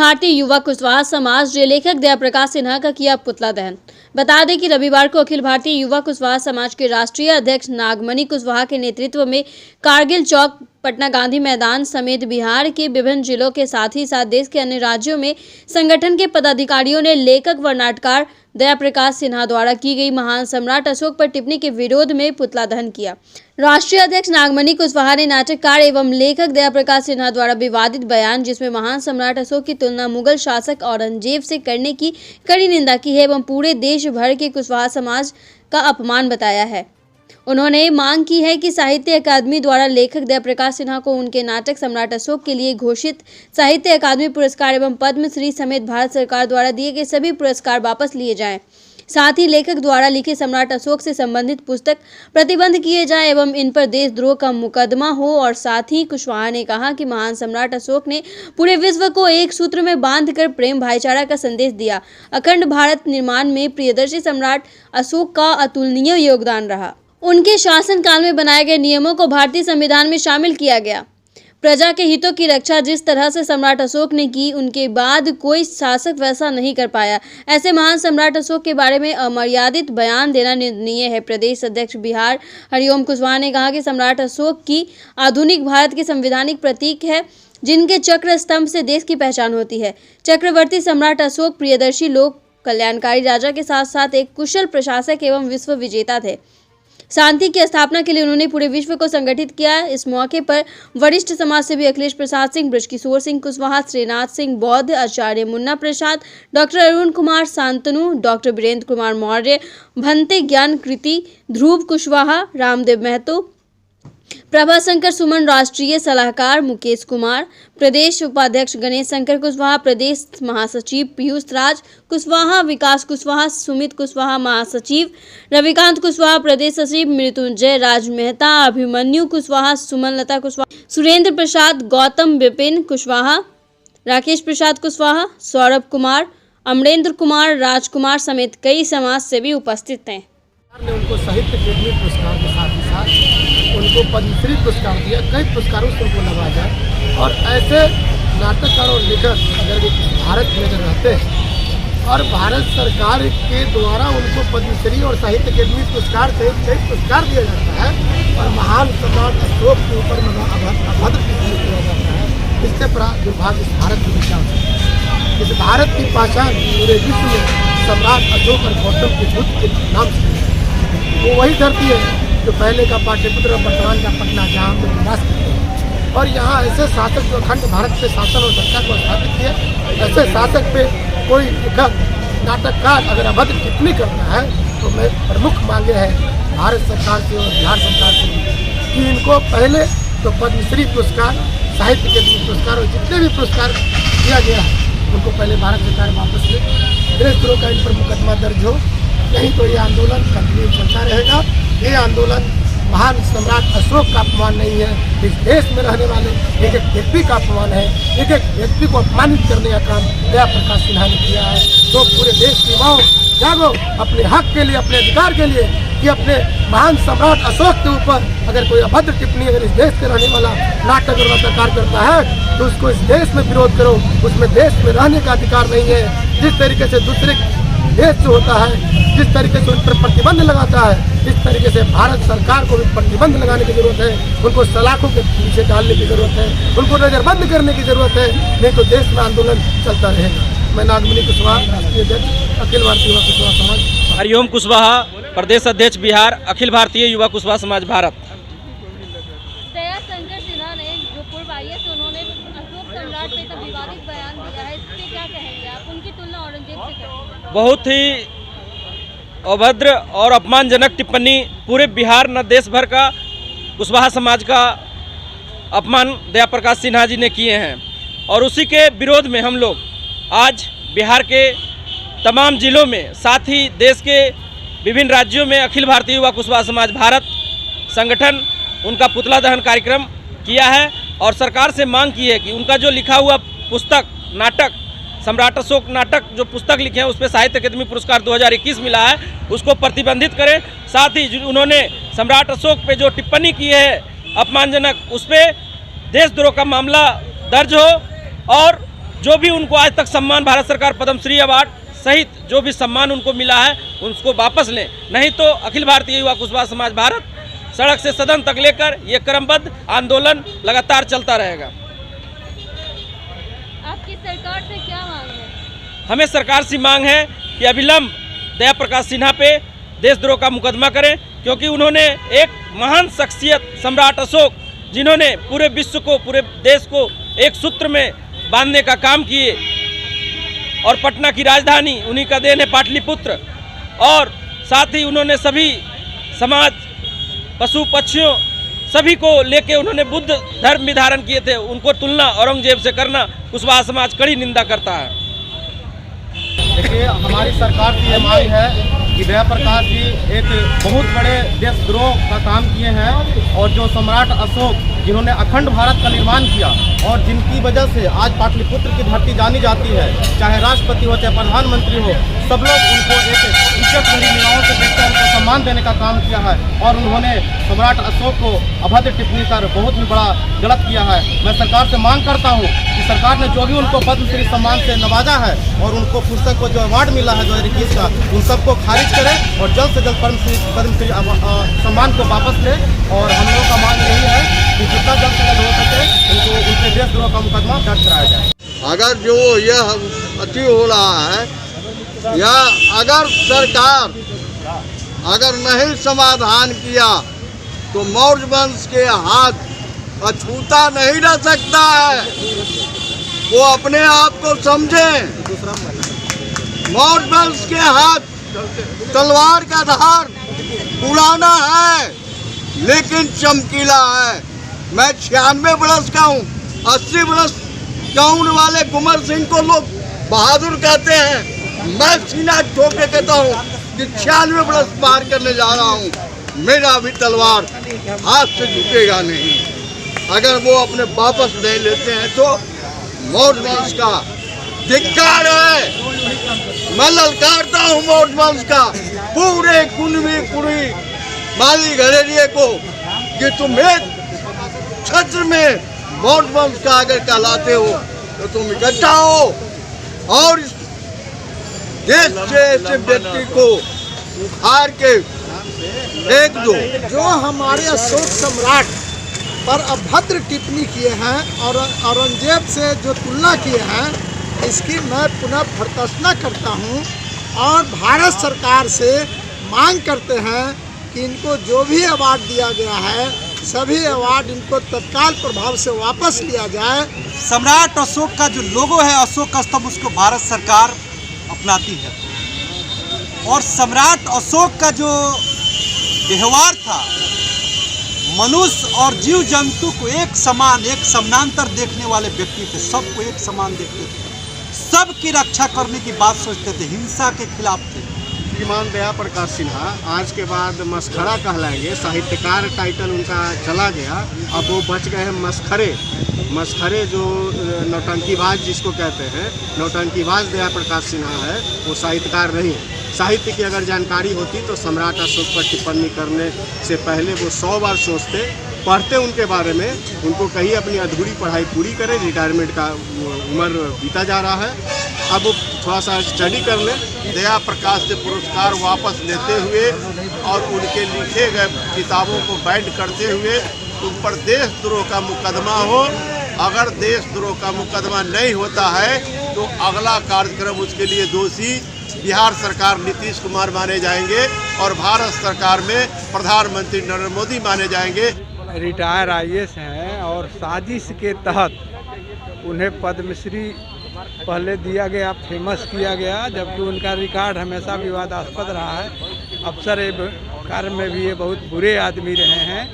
भारतीय युवा कुशवाहा समाज ने लेखक दया प्रकाश सिन्हा का किया पुतला दहन। बता दें कि रविवार को अखिल भारतीय युवा कुशवाहा समाज के राष्ट्रीय अध्यक्ष नागमणि कुशवाहा के नेतृत्व में कारगिल चौक, पटना गांधी मैदान समेत बिहार के विभिन्न जिलों के साथ ही साथ देश के अन्य राज्यों में संगठन के पदाधिकारियों ने लेखक व नाटककार दया प्रकाश सिन्हा द्वारा की गई महान सम्राट अशोक पर टिप्पणी के विरोध में पुतला दहन किया। राष्ट्रीय अध्यक्ष नागमणि कुशवाहा ने नाटककार एवं लेखक दया प्रकाश सिन्हा द्वारा विवादित बयान जिसमें महान सम्राट अशोक की तुलना मुगल शासक औरंगजेब से करने की कड़ी निंदा की है एवं पूरे देश भर के कुशवाहा समाज का अपमान बताया है। उन्होंने मांग की है कि साहित्य अकादमी द्वारा लेखक दया प्रकाश सिन्हा को उनके नाटक सम्राट अशोक के लिए घोषित साहित्य अकादमी पुरस्कार एवं पद्मश्री समेत भारत सरकार द्वारा दिए गए सभी पुरस्कार वापस लिए जाएं। साथ ही लेखक द्वारा लिखे सम्राट अशोक से संबंधित पुस्तक प्रतिबंध किए जाएं एवं इन पर देशद्रोह का मुकदमा हो। और साथ ही कुशवाहा ने कहा कि महान सम्राट अशोक ने पूरे विश्व को एक सूत्र में बांधकर प्रेम भाईचारा का संदेश दिया। अखंड भारत निर्माण में प्रियदर्शी सम्राट अशोक का अतुलनीय योगदान रहा। उनके शासनकाल में बनाए गए नियमों को भारतीय संविधान में शामिल किया गया। प्रजा के हितों की रक्षा जिस तरह से सम्राट अशोक ने की, उनके बाद कोई शासक वैसा नहीं कर पाया। ऐसे महान सम्राट अशोक के बारे में अमर्यादित बयान देना निंदनीय है। प्रदेश अध्यक्ष बिहार हरिओम कुशवाहा ने कहा कि सम्राट अशोक की आधुनिक भारत के संवैधानिक प्रतीक है, जिनके चक्र स्तंभ से देश की पहचान होती है। चक्रवर्ती सम्राट अशोक प्रियदर्शी, लोक कल्याणकारी राजा के साथ साथ एक कुशल प्रशासक एवं विश्व विजेता थे। शांति की स्थापना के लिए उन्होंने पूरे विश्व को संगठित किया। इस मौके पर वरिष्ठ समाजसेवी अखिलेश प्रसाद सिंह, बृजकिशोर सिंह कुशवाहा, श्रीनाथ सिंह बौद्ध, आचार्य मुन्ना प्रसाद, डॉक्टर अरुण कुमार शांतनु, डॉक्टर वीरेंद्र कुमार मौर्य, भंते ज्ञान कृति, ध्रुव कुशवाहा, रामदेव महतो, प्रभाशंकर सुमन, राष्ट्रीय सलाहकार मुकेश कुमार, प्रदेश उपाध्यक्ष गणेश शंकर कुशवाहा, प्रदेश महासचिव पीयूष राज कुशवाहा, विकास कुशवाहा, सुमित कुशवाहा महासचिव, रविकांत कुशवाहा प्रदेश सचिव, मृत्युंजय राज मेहता, अभिमन्यु कुशवाहा, सुमन लता कुशवाहा, सुरेंद्र प्रसाद, गौतम विपिन कुशवाहा, राकेश प्रसाद कुशवाहा, सौरभ कुमार, अमरेंद्र कुमार, राजकुमार समेत कई समाज सेवी उपस्थित थे। ने उनको साहित्य अकादमी पुरस्कार के साथ ही साथ उनको पद्मश्री पुरस्कार दिया, कई पुरस्कारों से उनको नवाजा। और ऐसे नाटककार और लेखक अगर भारत में अगर रहते हैं और भारत सरकार के द्वारा उनको पद्मश्री और साहित्य अकादमी पुरस्कार से कई पुरस्कार दिया जाता है और महान सम्राट अशोक के ऊपर अभद्र टिप्पणी किया जाता है, इससे बड़ा दुर्भाग्य इस भारत की पहचान है। इस भारत की पहचान पूरे विश्व में सम्राट अशोक और गौतम के बुद्ध के नाम से वो वही धरती है जो पहले का पाटलिपुत्र और वर्तमान का पटना, जहाँ हम लोग निवास करते हैं। और यहाँ ऐसे शासक जो अखंड भारत पे शासन और सत्ता को स्थापित किया, ऐसे शासक पे कोई लेखक नाटककार अगर अभद्र टिप्पणी करता है तो मैं प्रमुख मांगे हैं भारत सरकार से और बिहार सरकार से कि इनको पहले तो पद्मश्री पुरस्कार, साहित्य अकादमी पुरस्कार और जितने भी पुरस्कार दिया गया है उनको पहले भारत सरकार वापस ले। देशद्रोह का इन पर मुकदमा दर्ज हो, नहीं तो ये आंदोलन कंटिन्यू चलता रहेगा। ये आंदोलन महान सम्राट अशोक का अपमान नहीं है, इस देश में रहने वाले एक एक व्यक्ति का अपमान है। एक एक व्यक्ति को अपमानित करने का काम दया प्रकाश सिन्हा ने किया है। तो पूरे देश के युवाओं जागो अपने हक के लिए, अपने अधिकार के लिए कि अपने महान सम्राट अशोक के ऊपर अगर कोई अभद्र टिप्पणी अगर इस देश के रहने वाला नाटक और नाटककार करता है तो उसको इस देश में विरोध करो। उसमें देश में रहने का अधिकार नहीं है। जिस तरीके से दूसरे देश जो होता है, जिस तरीके से उन पर प्रतिबंध लगाता है, इस तरीके से भारत सरकार को भी प्रतिबंध लगाने की जरूरत है। उनको सलाखों के पीछे डालने की जरूरत है, उनको नजरबंद करने की जरूरत है, नहीं तो देश में आंदोलन चलता रहेगा। मैं नागमणि कुशवाहा, राष्ट्रीय अध्यक्ष अखिल भारतीय युवा कुशवाहा समाज। हरिओम कुशवाहा, प्रदेश अध्यक्ष बिहार, अखिल भारतीय युवा कुशवाहा समाज भारत। दया शंकर सिन्हा ने जो पूर्व IAS उन्होंने अशोक सम्राट पे तो विवादित बयान दिया है, इस पे क्या कहेंगे आप? उनकी तुलना औरंगजेब से करेंगे। बहुत ही अभद्र और अपमानजनक टिप्पणी पूरे बिहार न देश भर का कुशवाहा समाज का अपमान दया प्रकाश सिन्हा जी ने किए हैं। और उसी के विरोध में हम लोग आज बिहार के तमाम जिलों में, साथ ही देश के विभिन्न राज्यों में अखिल भारतीय युवा कुशवाहा समाज भारत संगठन उनका पुतला दहन कार्यक्रम किया है और सरकार से मांग की है कि उनका जो लिखा हुआ पुस्तक नाटक सम्राट अशोक नाटक जो पुस्तक लिखे हैं उस पर साहित्य अकादमी पुरस्कार 2021 मिला है, उसको प्रतिबंधित करें। साथ ही उन्होंने सम्राट अशोक पे जो टिप्पणी की है अपमानजनक, उस पर देशद्रोह का मामला दर्ज हो और जो भी उनको आज तक सम्मान भारत सरकार पद्मश्री अवार्ड सहित जो भी सम्मान उनको मिला है उसको वापस लें, नहीं तो अखिल भारतीय युवा कुशवाहा समाज भारत सड़क से सदन तक लेकर ये क्रमबद्ध आंदोलन लगातार चलता रहेगा। आपकी सरकार से क्या मांग है? हमें सरकार से मांग है कि अविलंब दया प्रकाश सिन्हा पे देशद्रोह का मुकदमा करें, क्योंकि उन्होंने एक महान शख्सियत सम्राट अशोक, जिन्होंने पूरे विश्व को, पूरे देश को एक सूत्र में बांधने का काम किए, और पटना की राजधानी उन्हीं का देन है पाटलिपुत्र, और साथ ही उन्होंने सभी समाज, पशु पक्षियों सभी को लेके उन्होंने बुद्ध धर्म भी धारण किए थे। उनको तुलना औरंगजेब से करना कुशवाहा समाज कड़ी निंदा करता है। देखिए, हमारी सरकार की ये मांग है कि दया प्रकाश जी एक बहुत बड़े देशद्रोह का काम किए हैं, और जो सम्राट अशोक जिन्होंने अखंड भारत का निर्माण किया और जिनकी वजह से आज पाटलिपुत्र की धरती जानी जाती है, चाहे राष्ट्रपति हो चाहे प्रधानमंत्री हो, सब लोग उनको एक इज्जत भरी निगाहों से देखकर उनको सम्मान देने का काम किया है, और उन्होंने सम्राट अशोक को अभद्र टिप्पणी कर बहुत ही बड़ा गलत किया है। मैं सरकार से मांग करता हूँ कि सरकार ने जो भी उनको पद्मश्री सम्मान से नवाजा है और उनको पुस्तक को जो अवार्ड मिला है 2021 का, उन सबको खारिज करे और जल्द से जल्द पद्मश्री सम्मान को वापस ले। और हम लोगों का मांग यही है कि जितना जल्द से जल्द हो सके उनको उनके देशद्रोह का मुकदमा दर्ज कराया जाए। अगर जो यह अति हो रहा है, या अगर सरकार अगर नहीं समाधान किया तो मौर्य वंश के हाथ अछूता नहीं रह सकता है। वो अपने आप को समझें, मौर्य वंश के हाथ तलवार का धार पुराना है लेकिन चमकीला है। मैं 96 बरस का हूँ, 80 बरस का उम्र वाले कुंवर सिंह को लोग बहादुर कहते हैं। मैं सीना ठोक के कहता हूँ कि 96 बरस पार करने जा रहा हूँ, मेरा भी तलवार हाथ से झुकेगा नहीं। अगर वो अपने वापस नहीं लेते हैं तो मौर्य वंश का धिक्कार है। मैं ललकारता हूँ मौर्य वंश का पूरे कुनवी पुरी माली घरेरिए को कि तुम एक छत्र में मौर्य वंश का अगर कहलाते हो तो तुम इकट्ठा हो और इस देश से ऐसे व्यक्ति को उखाड़ के फेंक दो। जो हमारे अशोक सम्राट पर अभद्र टिप्पणी किए हैं और औरंगजेब से जो तुलना किए हैं, इसकी मैं पुनः भर्त्सना करता हूं और भारत सरकार से मांग करते हैं कि इनको जो भी अवार्ड दिया गया है, सभी अवार्ड इनको तत्काल प्रभाव से वापस लिया जाए। सम्राट अशोक का जो लोगो है अशोक स्तंभ, उसको भारत सरकार अपनाती है, और सम्राट अशोक का जो व्यवहार था, मनुष्य और जीव जंतु को एक समान, एक समानांतर देखने वाले व्यक्ति थे, सबको एक समान देखते थे, सबकी रक्षा करने की बात सोचते थे, हिंसा के खिलाफ थे। श्रीमान दया प्रकाश सिन्हा आज के बाद मस्खरा कहलाएंगे, साहित्यकार टाइटल उनका चला गया, अब वो बच गए हैं मस्खरे। मस्खरे जो नौटंकीबाज जिसको कहते हैं, नौटंकीबाज दया प्रकाश सिन्हा है, वो साहित्यकार नहीं है। साहित्य की अगर जानकारी होती तो सम्राट अशोक पर टिप्पणी करने से पहले वो 100 बार सोचते, पढ़ते उनके बारे में, उनको कहीं अपनी अधूरी पढ़ाई पूरी करें, रिटायरमेंट का उम्र बीता जा रहा है, अब वो थोड़ा सा स्टडी कर लें। दया प्रकाश से पुरस्कार वापस लेते हुए और उनके लिखे गए किताबों को बैन करते हुए उन पर देशद्रोह का मुकदमा हो। अगर देशद्रोह का मुकदमा नहीं होता है तो अगला कार्यक्रम उसके लिए दोषी बिहार सरकार नीतीश कुमार माने जाएंगे और भारत सरकार में प्रधानमंत्री नरेंद्र मोदी माने जाएंगे। रिटायर IAS हैं और साजिश के तहत उन्हें पद्मश्री पहले दिया गया, फेमस किया गया, जबकि उनका रिकॉर्ड हमेशा विवादास्पद रहा है। अफसर कार्य में भी ये बहुत बुरे आदमी रहे हैं